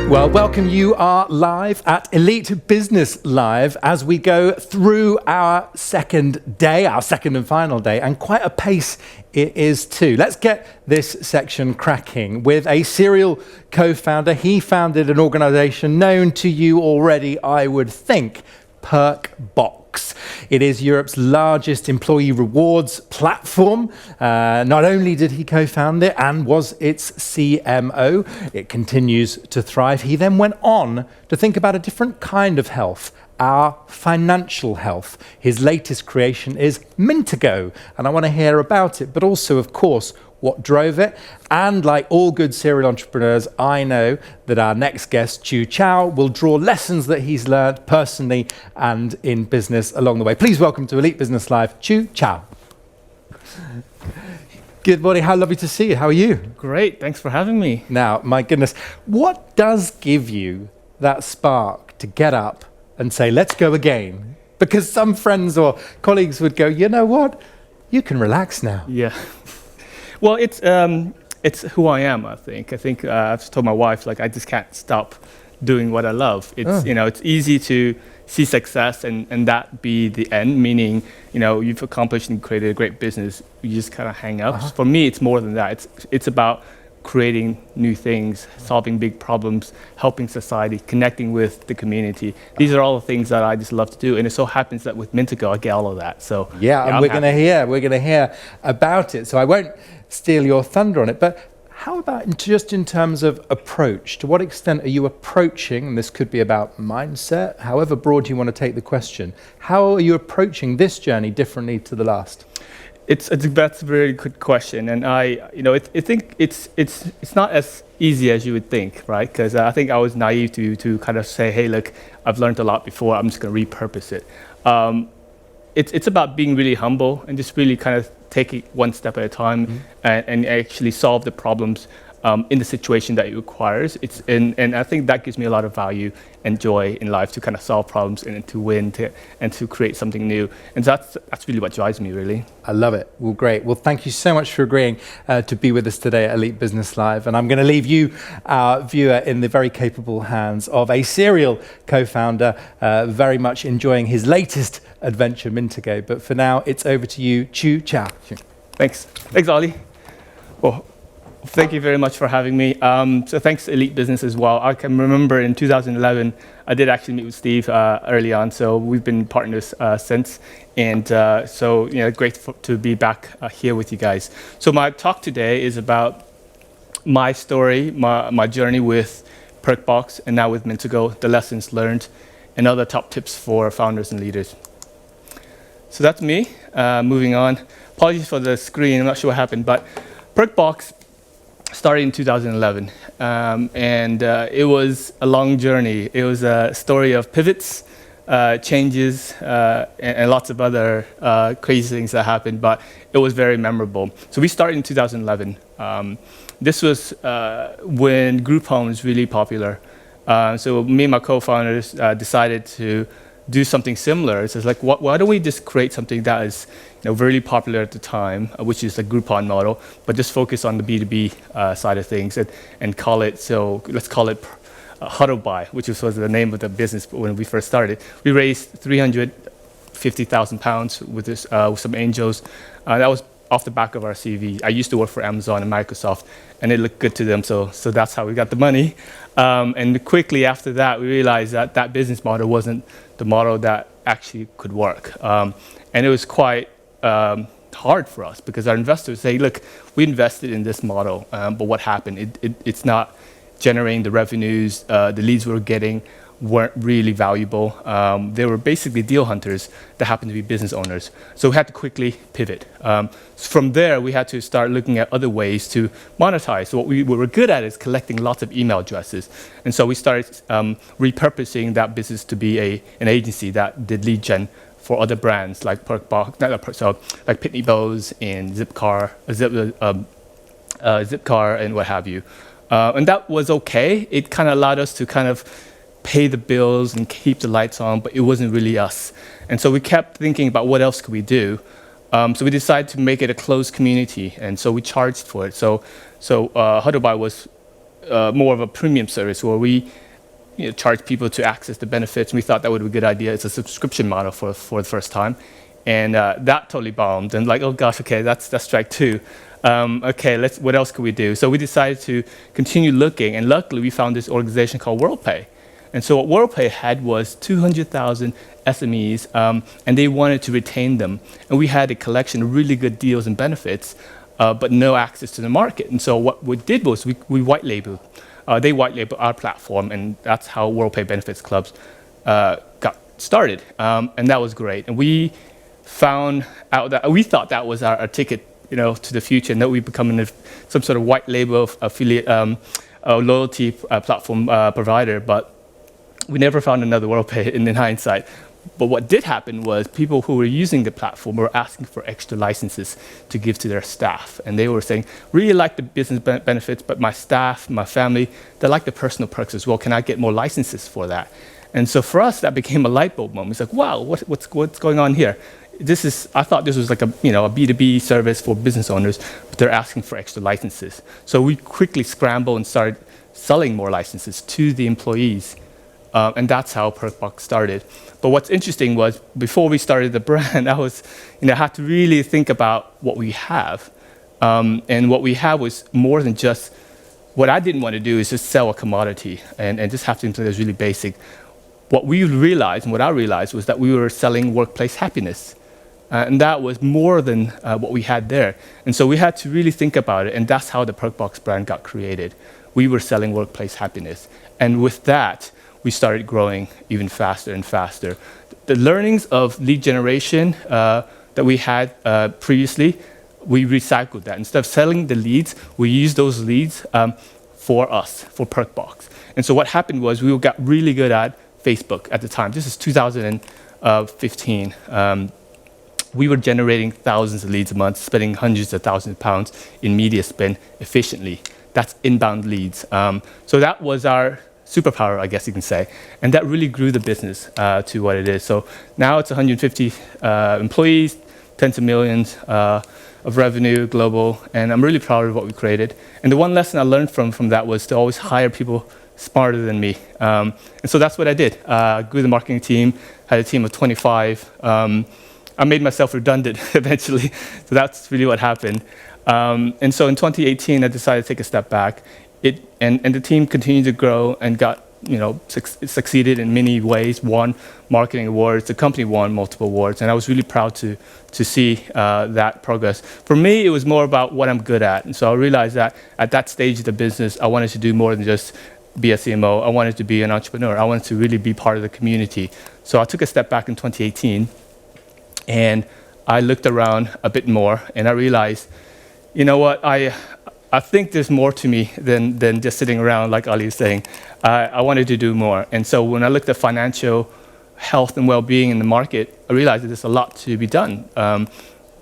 Well, welcome. You are live at Elite Business Live as we go through our second and final day, and quite a pace it is too. Let's get this section cracking with a serial co-founder. He founded an organization known to you already, I would think, Perkbox. It is Europe's largest employee rewards platform. Not only did he co-found it and was its CMO, it continues to thrive. He then went on to think about a different kind of health, our financial health. His latest creation is Mintago, and I want to hear about it, but also, of course, what drove it. And like all good serial entrepreneurs, I know that our next guest, Chieu Cao, will draw lessons that he's learned personally and in business along the way. Please welcome to Elite Business Live, Chieu Cao. Good morning, how lovely to see you. How are you? Great, thanks for having me. Now, my goodness, what does give you that spark to get up and say, let's go again? Because some friends or colleagues would go, you know what? You can relax now. Yeah. Well, it's who I am, I think. I've told my wife, like, I just can't stop doing what I love. It's easy to see success and that be the end, meaning, you've accomplished and created a great business, you just kind of hang up. For me, it's more than that. It's about creating new things, solving big problems, helping society, connecting with the community. These are all the things that I just love to do, and it so happens that with Mintago, I get all of that. So and we're going to hear about it. So I won't steal your thunder on it, but how about just in terms of approach? To what extent are you approaching, and this could be about mindset, however broad you want to take the question, how are you approaching this journey differently to the last? That's a very good question, and I think it's not as easy as you would think, right? Because I think I was naive to kind of say, hey, look, I've learned a lot before, I'm just going to repurpose it. It's about being really humble and just really kind of take it one step at a time and actually solve the problems in the situation that it requires. And I think that gives me a lot of value and joy in life, to kind of solve problems and to win and to create something new. And that's really what drives me, really. I love it. Well, great. Well, thank you so much for agreeing to be with us today at Elite Business Live. And I'm going to leave you, our viewer, in the very capable hands of a serial co-founder, very much enjoying his latest adventure, Mintago. But for now, it's over to you, Chieu Cao. Thanks. Thanks, Ollie. Well, thank you very much for having me. So thanks to Elite Business as well. I can remember in 2011, I did actually meet with Steve early on, so we've been partners since. And great to be back here with you guys. So my talk today is about my story, my journey with Perkbox, and now with Mintago, the lessons learned, and other top tips for founders and leaders. So that's me. Moving on. Apologies for the screen, I'm not sure what happened, but Perkbox started in 2011, and it was a long journey. It was a story of pivots, changes, and lots of other crazy things that happened, but it was very memorable. So we started in 2011. This was when group home was really popular. So me and my co-founders decided to do something similar. It's like, why don't we just create something that is very popular at the time, which is the Groupon model, but just focus on the B2B side of things and call it, so let's call it Huddle Buy, which was the name of the business when we first started. We raised £350,000 with some angels. That was off the back of our CV. I used to work for Amazon and Microsoft, and it looked good to them, so that's how we got the money. And quickly after that, we realized that that business model wasn't the model that actually could work. And it was quite hard for us, because our investors say, look, we invested in this model, but what happened? It's not generating the revenues. The leads we were getting weren't really valuable. They were basically deal hunters that happened to be business owners. So we had to quickly pivot. From there, we had to start looking at other ways to monetize. So what we were good at is collecting lots of email addresses. And so we started repurposing that business to be an agency that did lead gen for other brands like Perkbox, like Pitney Bowes and Zipcar and what have you. And that was okay. It kind of allowed us to kind of pay the bills and keep the lights on, but it wasn't really us. And so we kept thinking about what else could we do. So we decided to make it a closed community, and so we charged for it. So Huddle Buy was more of a premium service where we charge people to access the benefits. We thought that would be a good idea. It's a subscription model for the first time. And that totally bombed. And like, oh gosh, okay, that's strike two. Okay, what else could we do? So we decided to continue looking, and luckily we found this organization called WorldPay. And so what WorldPay had was 200,000 SMEs, and they wanted to retain them. And we had a collection of really good deals and benefits, but no access to the market. And so what we did was we white labeled. They white labeled our platform, and that's how WorldPay Benefits Clubs got started. And that was great. And we found out that we thought that was our ticket, to the future, and that we become some sort of white label affiliate loyalty platform provider. But we never found another WorldPay in hindsight. But what did happen was people who were using the platform were asking for extra licenses to give to their staff. And they were saying, really like the business benefits, but my staff, my family, they like the personal perks as well. Can I get more licenses for that? And so for us, that became a light bulb moment. It's like, wow, what's going on here? I thought this was like a B2B service for business owners, but they're asking for extra licenses. So we quickly scrambled and started selling more licenses to the employees. And that's how Perkbox started. But what's interesting was before we started the brand, I had to really think about what we have. And what we have was more than just, what I didn't want to do is just sell a commodity and just have something that's really basic. What we realized, and what I realized, was that we were selling workplace happiness. And that was more than what we had there. And so we had to really think about it, and that's how the Perkbox brand got created. We were selling workplace happiness. And with that, we started growing even faster and faster. The learnings of lead generation that we had previously, we recycled that. Instead of selling the leads, we used those leads for us, for Perkbox. And so what happened was we got really good at Facebook at the time. This is 2015. We were generating thousands of leads a month, spending hundreds of thousands of pounds in media spend efficiently. That's inbound leads. So that was our superpower, I guess you can say. And that really grew the business to what it is. So now it's 150 employees, tens of millions of revenue, global, and I'm really proud of what we created. And the one lesson I learned from that was to always hire people smarter than me. And so that's what I did. I grew the marketing team, had a team of 25. I made myself redundant eventually, so that's really what happened. And so in 2018, I decided to take a step back. And the team continued to grow and got, succeeded in many ways, won marketing awards. The company won multiple awards, and I was really proud to see that progress. For me, it was more about what I'm good at. And so I realized that at that stage of the business, I wanted to do more than just be a CMO. I wanted to be an entrepreneur. I wanted to really be part of the community. So I took a step back in 2018. And I looked around a bit more, and I realized, you know what, I think there's more to me than just sitting around, like Ali was saying. I wanted to do more. And so when I looked at financial health and well-being in the market, I realized that there's a lot to be done.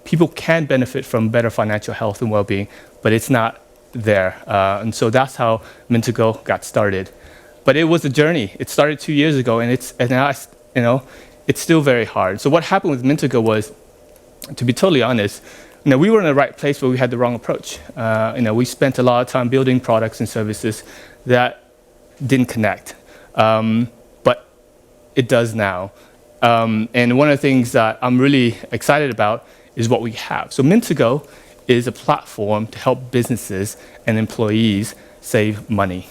People can benefit from better financial health and well-being, but it's not there. And so that's how Mintago got started. But it was a journey. It started 2 years ago, and it's still very hard. So what happened with Mintago was, to be totally honest, we were in the right place, but we had the wrong approach. We spent a lot of time building products and services that didn't connect, but it does now. And one of the things that I'm really excited about is what we have. So Mintago is a platform to help businesses and employees save money.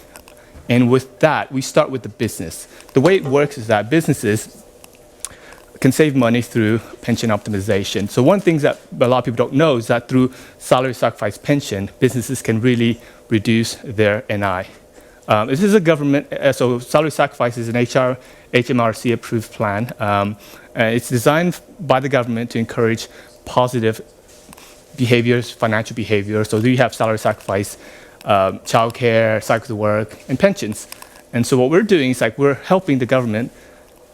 And with that, we start with the business. The way it works is that businesses can save money through pension optimization. So one thing that a lot of people don't know is that through salary sacrifice pension, businesses can really reduce their NI. This is a government, so salary sacrifice is an HMRC approved plan. It's designed by the government to encourage positive behaviors, financial behavior. So you have salary sacrifice, childcare, cycle to work, and pensions. And so what we're doing is we're helping the government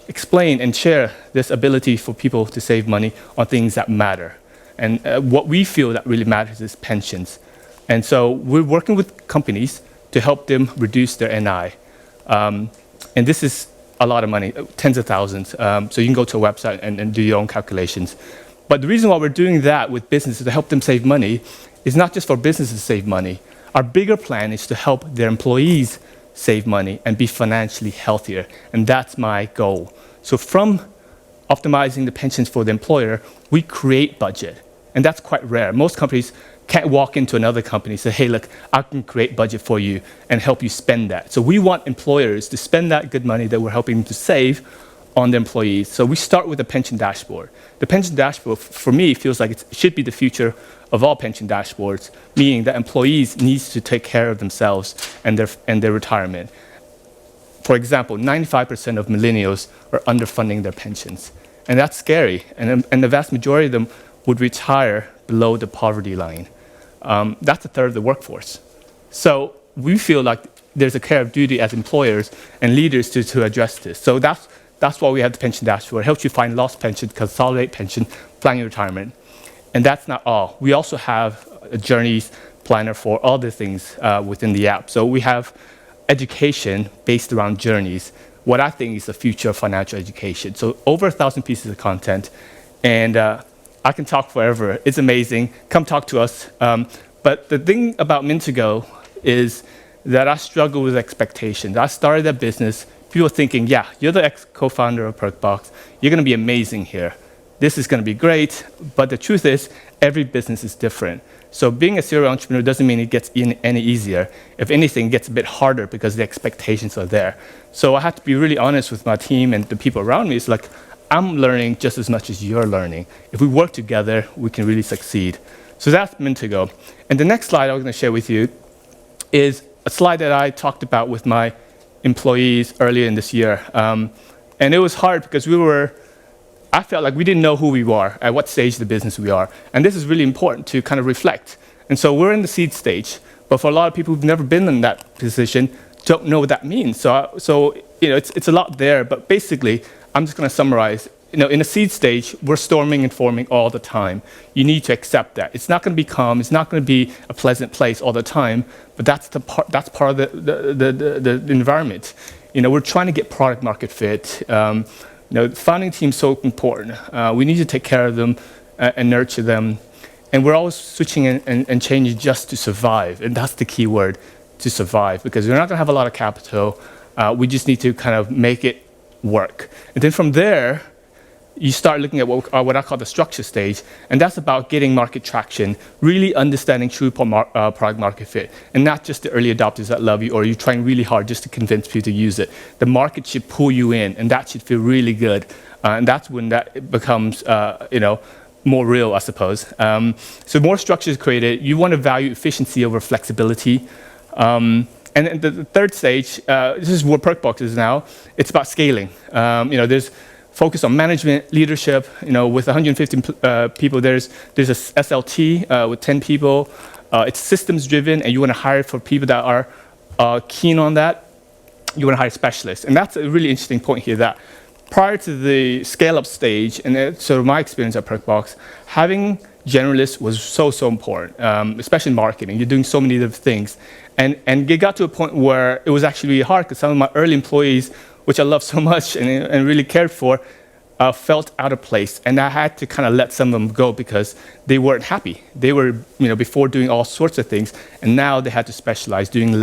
explain and share this ability for people to save money on things that matter. And what we feel that really matters is pensions. And so we're working with companies to help them reduce their NI. And this is a lot of money, tens of thousands. So you can go to a website and do your own calculations. But the reason why we're doing that with businesses to help them save money is not just for businesses to save money. Our bigger plan is to help their employees save money and be financially healthier. And that's my goal. So from optimizing the pensions for the employer, we create budget. And that's quite rare. Most companies can't walk into another company and say, hey, look, I can create budget for you and help you spend that. So we want employers to spend that good money that we're helping them to save on the employees. So we start with a pension dashboard. The pension dashboard, for me, feels like it should be the future of all pension dashboards, meaning that employees need to take care of themselves and their retirement. For example, 95% of millennials are underfunding their pensions. And that's scary. And the vast majority of them would retire below the poverty line. That's a third of the workforce. So we feel like there's a care of duty as employers and leaders to address this. So that's why we have the pension dashboard. It helps you find lost pension, consolidate pension, plan your retirement. And that's not all. We also have a journeys planner for other things within the app. So we have education based around journeys, what I think is the future of financial education. So over 1,000 pieces of content. And I can talk forever. It's amazing. Come talk to us. But the thing about Mintago is that I struggle with expectations. I started a business, people thinking, yeah, you're the ex-co-founder of Perkbox. You're going to be amazing here. This is going to be great. But the truth is, every business is different. So being a serial entrepreneur doesn't mean it gets any easier. If anything, it gets a bit harder because the expectations are there. So I have to be really honest with my team and the people around me. It's like, I'm learning just as much as you're learning. If we work together, we can really succeed. So that's Mintago. And the next slide I'm going to share with you is a slide that I talked about with my employees earlier in this year. And it was hard because I felt like we didn't know who we were, at what stage of the business we are. And this is really important to kind of reflect. And so we're in the seed stage, but for a lot of people who've never been in that position, don't know what that means. So it's a lot there, but basically, I'm just going to summarize. In a seed stage, we're storming and forming all the time. You need to accept that. It's not going to be calm. It's not going to be a pleasant place all the time, but that's part of the environment. We're trying to get product market fit. The founding team is so important. We need to take care of them and nurture them. And we're always switching and changing just to survive. And that's the key word, to survive, because we're not going to have a lot of capital. We just need to kind of make it work. And then from there, you start looking at what I call the structure stage, and that's about getting market traction, really understanding true product market fit, and not just the early adopters that love you, or you're trying really hard just to convince people to use it. The market should pull you in, and that should feel really good, and that's when that becomes, more real, I suppose. So more structure is created. You want to value efficiency over flexibility. And the third stage, this is where Perkbox is now. It's about scaling. There's focus on management, leadership. With 150 people, there's a SLT with 10 people. It's systems driven, and you want to hire for people that are keen on that. You want to hire specialists, and that's a really interesting point here. That prior to the scale-up stage, and sort of my experience at Perkbox, having generalists was so important, especially in marketing. You're doing so many different things, and it got to a point where it was actually really hard because some of my early employees, which I love so much and really cared for, felt out of place. And I had to kind of let some of them go because they weren't happy. They were, before doing all sorts of things, and now they had to specialize, doing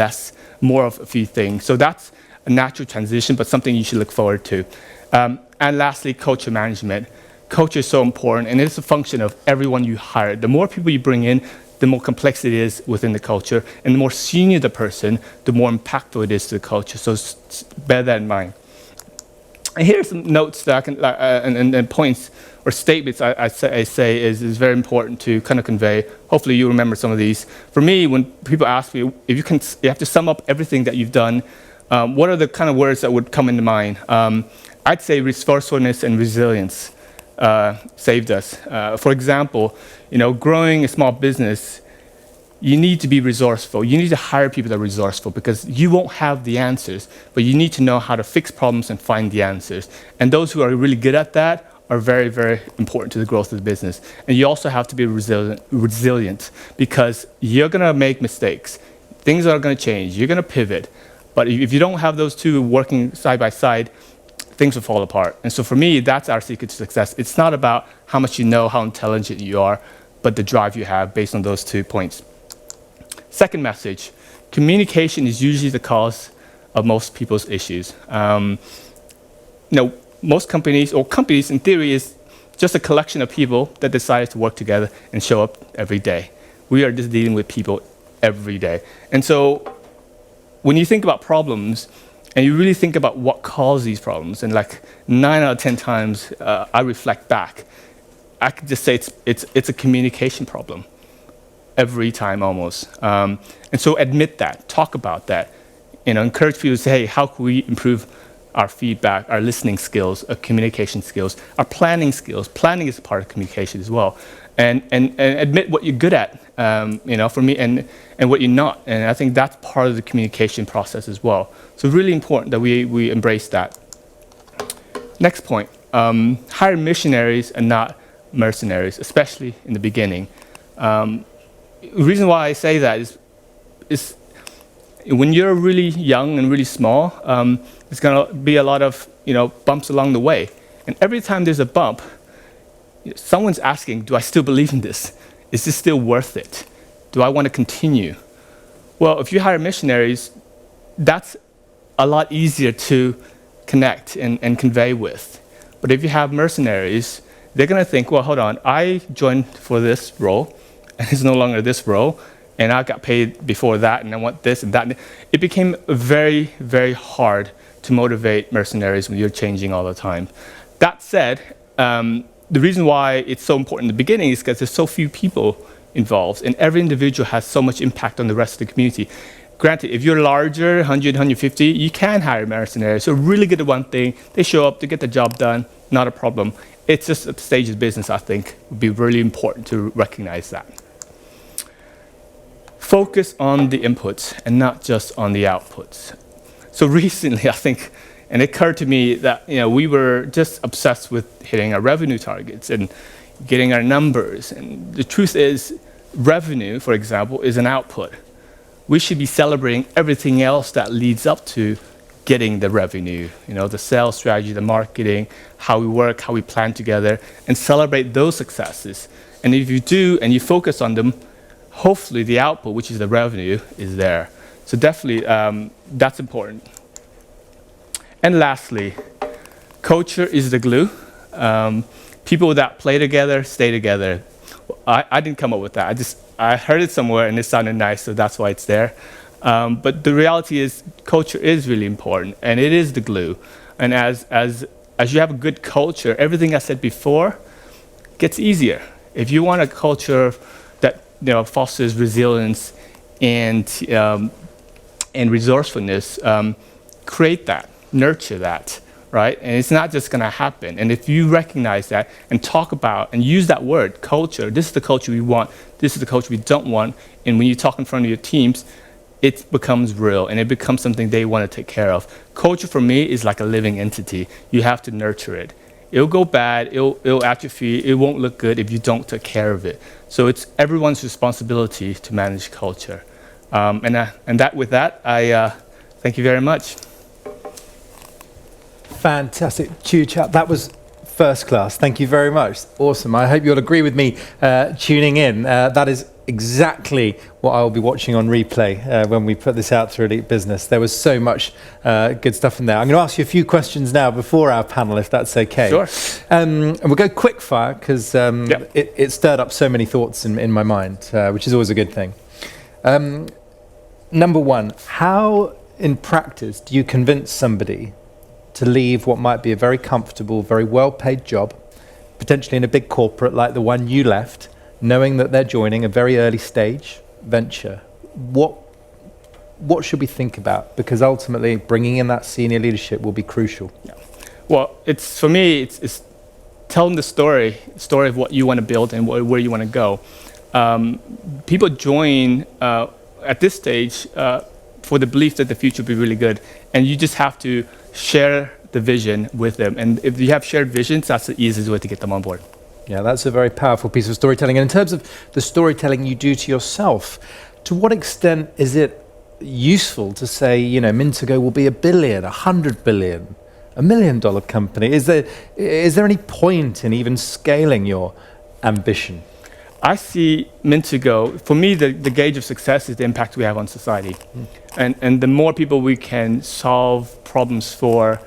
more of a few things. So that's a natural transition, but something you should look forward to. And lastly, culture management. Culture is so important, and it's a function of everyone you hire. The more people you bring in, the more complex it is within the culture, and the more senior the person, the more impactful it is to the culture. So bear that in mind. And here are some notes that I can, and points or statements I say is very important to kind of convey. Hopefully you remember some of these. For me, when people ask me, if you have to sum up everything that you've done, what are the kind of words that would come into mind? I'd say resourcefulness and resilience saved us. For example, growing a small business, you need to be resourceful. You need to hire people that are resourceful because you won't have the answers, but you need to know how to fix problems and find the answers. And those who are really good at that are very, very important to the growth of the business. And you also have to be resilient because you're going to make mistakes. Things are going to change. You're going to pivot. But if you don't have those two working side by side, things will fall apart. And so for me, that's our secret to success. It's not about how much you know, how intelligent you are, but the drive you have based on those 2 points. Second message, communication is usually the cause of most people's issues. Most companies, or companies in theory, is just a collection of people that decide to work together and show up every day. We are just dealing with people every day. And so when you think about problems, and you really think about what caused these problems, and like 9 out of 10 times I reflect back, I could just say it's a communication problem every time almost. And so admit that, talk about that, encourage people to say, hey, how can we improve our feedback, our listening skills, our communication skills, our planning skills. Planning is a part of communication as well. And admit what you're good at, for me, and what you're not. And I think that's part of the communication process as well. So really important that we embrace that. Next point, hire missionaries and not mercenaries, especially in the beginning. The reason why I say that is when you're really young and really small, there's going to be a lot of bumps along the way. And every time there's a bump, someone's asking, do I still believe in this? Is this still worth it? Do I want to continue? Well, if you hire missionaries, that's a lot easier to connect and convey with. But if you have mercenaries, they're going to think, well, hold on, I joined for this role, and it's no longer this role, and I got paid before that, and I want this and that. It became very, very hard to motivate mercenaries when you're changing all the time. That said, the reason why it's so important in the beginning is because there's so few people involved, and every individual has so much impact on the rest of the community. Granted, if you're larger, 100, 150, you can hire mercenaries. So really good at one thing, they show up to get the job done, not a problem. It's just at the stage of business, I think, would be really important to recognize that. Focus on the inputs and not just on the outputs. So recently, I think, and it occurred to me that we were just obsessed with hitting our revenue targets and getting our numbers. And the truth is, revenue, for example, is an output. We should be celebrating everything else that leads up to getting the revenue, the sales strategy, the marketing, how we work, how we plan together, and celebrate those successes. And if you do and you focus on them, hopefully the output, which is the revenue, is there. So definitely, that's important. And lastly, culture is the glue. People that play together, stay together. I didn't come up with that. I heard it somewhere and it sounded nice, so that's why it's there. But the reality is, culture is really important, and it is the glue. And as you have a good culture, everything I said before gets easier. If you want a culture that fosters resilience and resourcefulness, create that, nurture that, right? And it's not just going to happen. And if you recognize that and talk about and use that word, culture, this is the culture we want, this is the culture we don't want, and when you talk in front of your teams, it becomes real and it becomes something they want to take care of. Culture for me is like a living entity. You have to nurture it. It'll go bad, it'll atrophy, it won't look good if you don't take care of it. So it's everyone's responsibility to manage culture. With that, I thank you very much. Fantastic. Chieu Cao, that was first class. Thank you very much. Awesome. I hope you'll agree with me tuning in. That is exactly what I will be watching on replay when we put this out through Elite Business. There was so much good stuff in there. I'm going to ask you a few questions now before our panel, if that's okay. Sure. And we'll go quick fire because it stirred up so many thoughts in my mind, which is always a good thing. Number one, how in practice do you convince somebody to leave what might be a very comfortable, very well-paid job, potentially in a big corporate like the one you left, knowing that they're joining a very early stage venture? What should we think about? Because ultimately, bringing in that senior leadership will be crucial. Yeah. Well, for me, it's telling the story of what you want to build and where you want to go. People join at this stage for the belief that the future will be really good, and you just have to share the vision with them. And if you have shared visions, that's the easiest way to get them on board. Yeah, that's a very powerful piece of storytelling. And in terms of the storytelling you do to yourself, to what extent is it useful to say, Mintago will be $1 billion, $100 billion, $1 million company? Is there any point in even scaling your ambition? I see Mintago, for me, the gauge of success is the impact we have on society. And the more people we can solve problems for,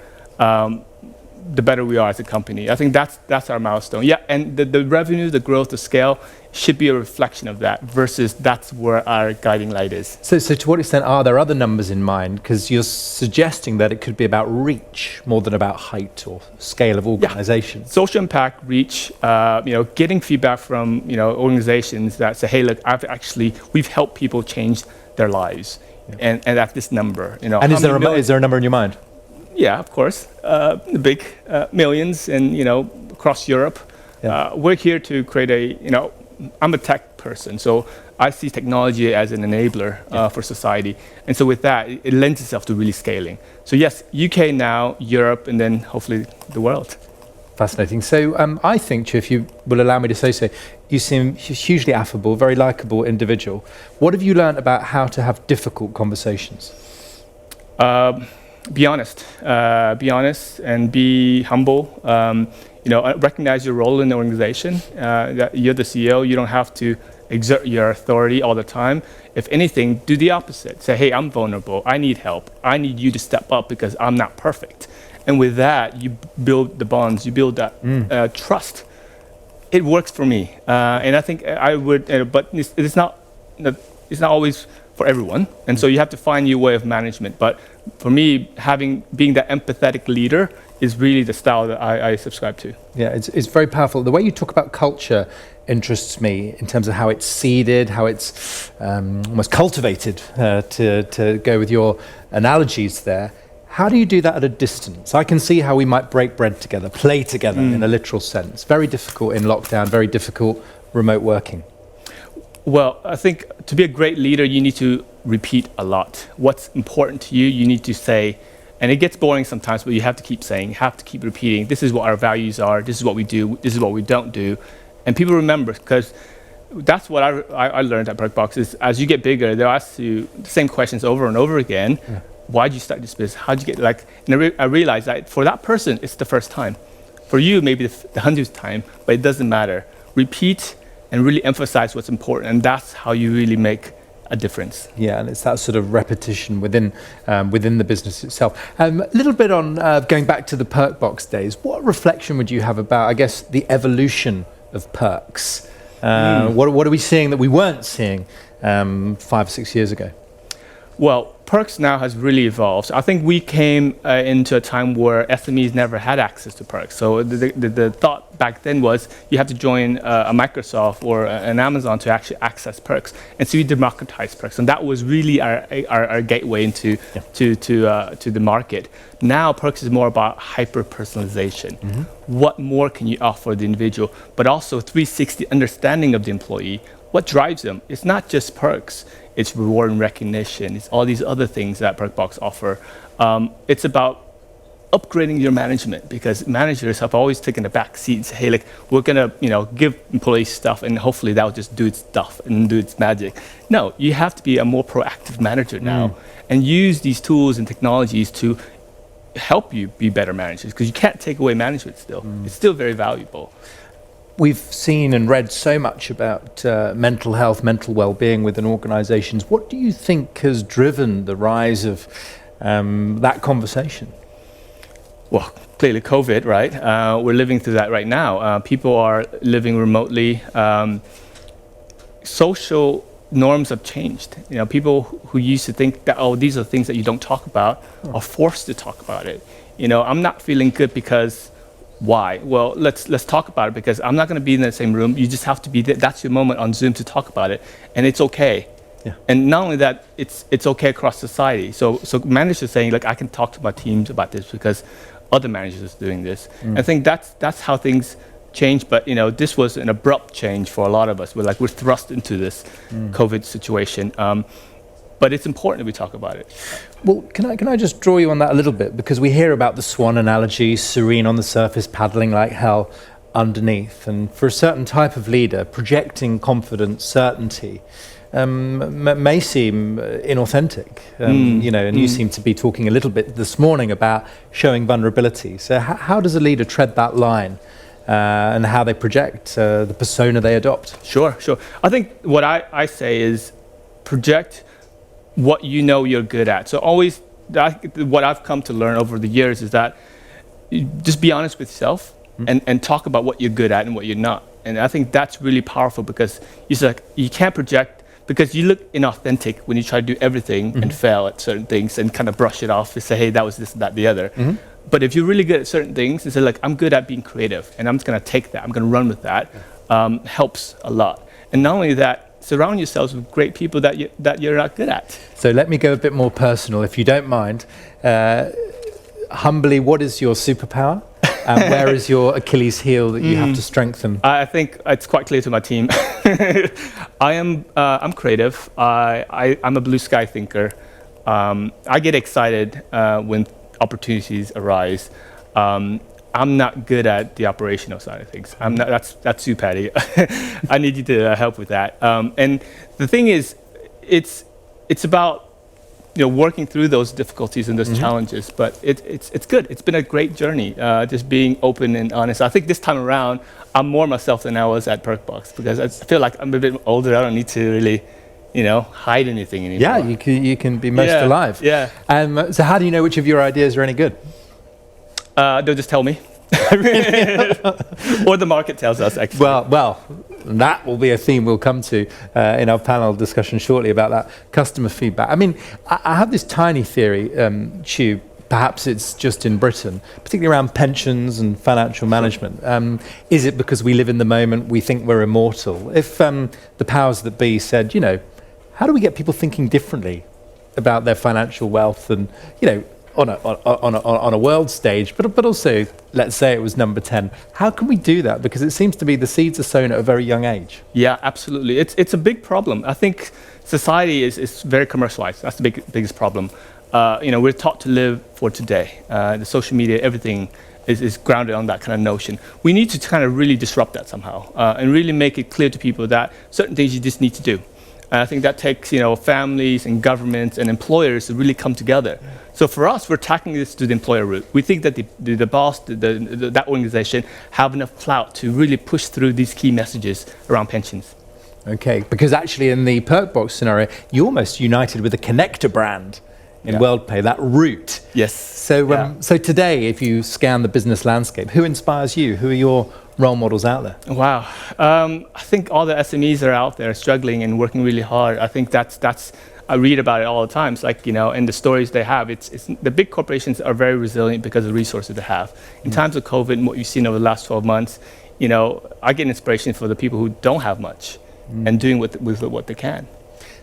the better we are as a company. I think that's our milestone. Yeah, and the revenue, the growth, the scale should be a reflection of that versus that's where our guiding light is. So to what extent are there other numbers in mind? Because you're suggesting that it could be about reach more than about height or scale of organization. Yeah. Social impact, reach, getting feedback from organizations that say, hey, look, we've helped people change their lives, and at this number. And is there a number in your mind? Yeah, of course. The big millions, and across Europe. Yeah. We're here to create I'm a tech person, so I see technology as an enabler for society. And so with that, it lends itself to really scaling. So yes, UK now, Europe, and then hopefully the world. Fascinating. So I think, Chieu, if you will allow me to say so, you seem hugely affable, very likable individual. What have you learned about how to have difficult conversations? Be honest. Be honest and be humble. Recognize your role in the organization. That you're the CEO. You don't have to exert your authority all the time. If anything, do the opposite. Say, hey, I'm vulnerable. I need help. I need you to step up because I'm not perfect. And with that, you build the bonds. You build that trust. It works for me, and I think I would. But it's not always for everyone. And so you have to find your way of management. But for me, being that empathetic leader is really the style that I subscribe to. Yeah, it's very powerful. The way you talk about culture interests me in terms of how it's seeded, how it's almost cultivated, to go with your analogies there. How do you do that at a distance? I can see how we might break bread together, play together in a literal sense. Very difficult in lockdown, very difficult remote working. Well, I think to be a great leader, you need to repeat a lot. What's important to you, you need to say. And it gets boring sometimes, but you have to keep saying, you have to keep repeating, this is what our values are, this is what we do, this is what we don't do. And people remember, because that's what I learned at Perkbox, is as you get bigger, they'll ask you the same questions over and over again. Yeah. Why did you start this business? How did you get, and I realized that for that person, it's the first time. For you, maybe the 100th time, but it doesn't matter. Repeat and really emphasize what's important, and that's how you really make a difference. Yeah, and it's that sort of repetition within the business itself. A little bit on going back to the Perkbox days. What reflection would you have about, I guess, the evolution of Perks? What are we seeing that we weren't seeing 5 or 6 years ago? Well, Perks now has really evolved. I think we came into a time where SMEs never had access to Perks. So the thought back then was you have to join a Microsoft or an Amazon to actually access Perks. And so we democratized Perks. And that was really our gateway into to the market. Now Perks is more about hyper-personalization. Mm-hmm. What more can you offer the individual? But also 360 understanding of the employee. What drives them? It's not just Perks. It's reward and recognition. It's all these other things that Perkbox offer. It's about upgrading your management, because managers have always taken a back seat and say, hey, like, we're gonna give employees stuff and hopefully that'll just do its stuff and do its magic. No, you have to be a more proactive manager now and use these tools and technologies to help you be better managers, because you can't take away management still. It's still very valuable. We've seen and read so much about mental health, mental well-being within organizations. What do you think has driven the rise of that conversation? Well, clearly COVID, right? We're living through that right now. People are living remotely. Social norms have changed. People who used to think that, oh, these are things that you don't talk about, are forced to talk about it. I'm not feeling good because why? Well, let's talk about it, because I'm not going to be in the same room. You just have to be there. That's your moment on Zoom to talk about it, and it's okay. Yeah. And not only that, it's okay across society. So managers are saying, like, I can talk to my teams about this because other managers are doing this. I think that's how things change. But this was an abrupt change for a lot of us. We're thrust into this COVID situation. But it's important that we talk about it. Well, can I just draw you on that a little bit? Because we hear about the swan analogy, serene on the surface, paddling like hell underneath. And for a certain type of leader, projecting confidence, certainty, may seem inauthentic. And you seem to be talking a little bit this morning about showing vulnerability. So how does a leader tread that line and how they project, the persona they adopt. Sure. I think what I say is project what you know you're good at. So always, what I've come to learn over the years is that you just be honest with yourself and talk about what you're good at and what you're not. And I think that's really powerful because you can't project because you look inauthentic when you try to do everything and fail at certain things and kind of brush it off and say, hey, that was this, that, the other. But if you're really good at certain things, and say, like, I'm good at being creative, and I'm just going to take that, I'm going to run with that, helps a lot. And not only that, surround yourselves with great people that you're not good at. So let me go a bit more personal, if you don't mind. Humbly, what is your superpower? And where is your Achilles heel that you have to strengthen? I think it's quite clear to my team. I'm creative. I'm a blue sky thinker. I get excited when opportunities arise. I'm not good at the operational side of things. That's you, Patty. I need you to help with that. And the thing is, it's about working through those difficulties and those challenges. But it's good. It's been a great journey. Just being open and honest. I think this time around, I'm more myself than I was at Perkbox because I feel like I'm a bit older. I don't need to really, hide anything anymore. Yeah, you can be most alive. Yeah. So how do you know which of your ideas are any good? They'll just tell me. Or the market tells us, actually. Well, that will be a theme we'll come to in our panel discussion shortly about that customer feedback. I mean, I have this tiny theory, Chieu, perhaps it's just in Britain, particularly around pensions and financial management. Is it because we live in the moment, we think we're immortal? If the powers that be said, how do we get people thinking differently about their financial wealth and, on a world stage, but also, let's say it was number 10. How can we do that? Because it seems to be the seeds are sown at a very young age. Yeah, absolutely. It's a big problem. I think society is very commercialized. That's the biggest problem. We're taught to live for today. The social media, everything is grounded on that kind of notion. We need to kind of really disrupt that somehow and really make it clear to people that certain things you just need to do. And I think that takes, families and governments and employers to really come together. So for us, we're tackling this to the employer route. We think that the boss, that organization, have enough clout to really push through these key messages around pensions. Okay, because actually in the Perkbox scenario, you almost united with a connector brand in WorldPay, that route. Yes. So today, if you scan the business landscape, who inspires you? Who are your role models out there? Wow. I think all the SMEs are out there struggling and working really hard. I think that's I read about it all the time. It's like, and the stories they have, it's the big corporations are very resilient because of the resources they have. In times of COVID and what you've seen over the last 12 months, I get inspiration for the people who don't have much and doing with what they can.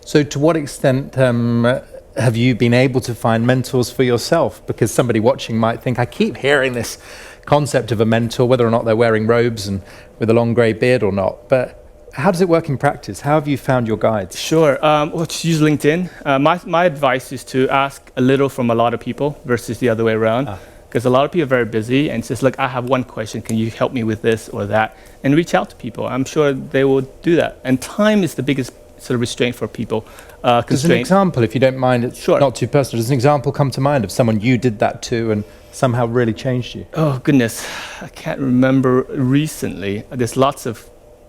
So to what extent have you been able to find mentors for yourself? Because somebody watching might think, I keep hearing this concept of a mentor, whether or not they're wearing robes and with a long grey beard or not. But how does it work in practice? How have you found your guides? Sure. Just use LinkedIn. My advice is to ask a little from a lot of people versus the other way around. Because a lot of people are very busy and it's just like, I have one question, can you help me with this or that? And reach out to people. I'm sure they will do that. And time is the biggest sort of restraint for people. Does an example, if you don't mind, it's not too personal, does an example come to mind of someone you did that to and somehow really changed you? Oh, goodness. I can't remember recently. There's lots of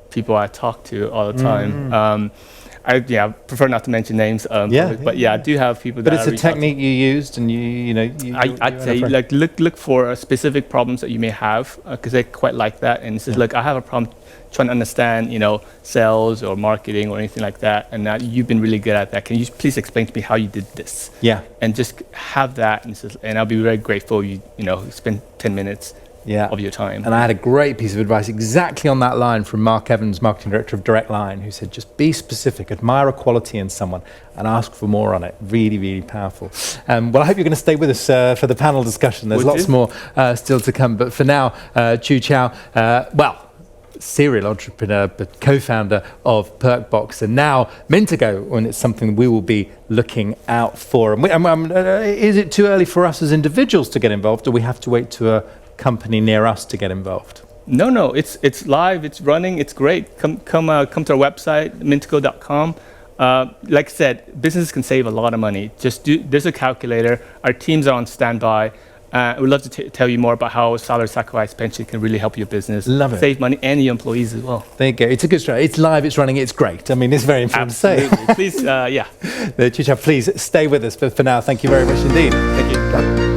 people I talk to all the time. I prefer not to mention names, but I do have people that. But it's a technique you used, and I'd say like look for specific problems that you may have, because they quite like that. And it says, look, I have a problem trying to understand, sales or marketing or anything like that, and now you've been really good at that. Can you please explain to me how you did this? Yeah. And just have that, and I'll be very grateful. You spend 10 minutes. Of your time. And I had a great piece of advice exactly on that line from Mark Evans, Marketing Director of Direct Line, who said, just be specific, admire a quality in someone and ask for more on it. Really, really powerful. Well, I hope you're going to stay with us for the panel discussion. There's lots more still to come. But for now, Chieu Cao, serial entrepreneur, but co-founder of Perkbox, and now Mintago, and it's something we will be looking out for. And is it too early for us as individuals to get involved, or we have to wait to a company near us to get involved? No, it's live, it's running, it's great. Come to our website, mintago.com. Like I said, businesses can save a lot of money. There's a calculator. Our teams are on standby. We'd love to tell you more about how salary sacrifice pension can really help your business. Love it. Save money and your employees as well. There you go. It's a good strategy. It's live, it's running, it's great. I mean, it's very important to say. Absolutely. Please, yeah. Chieu Cao, please stay with us. But for now, thank you very much indeed. Thank you.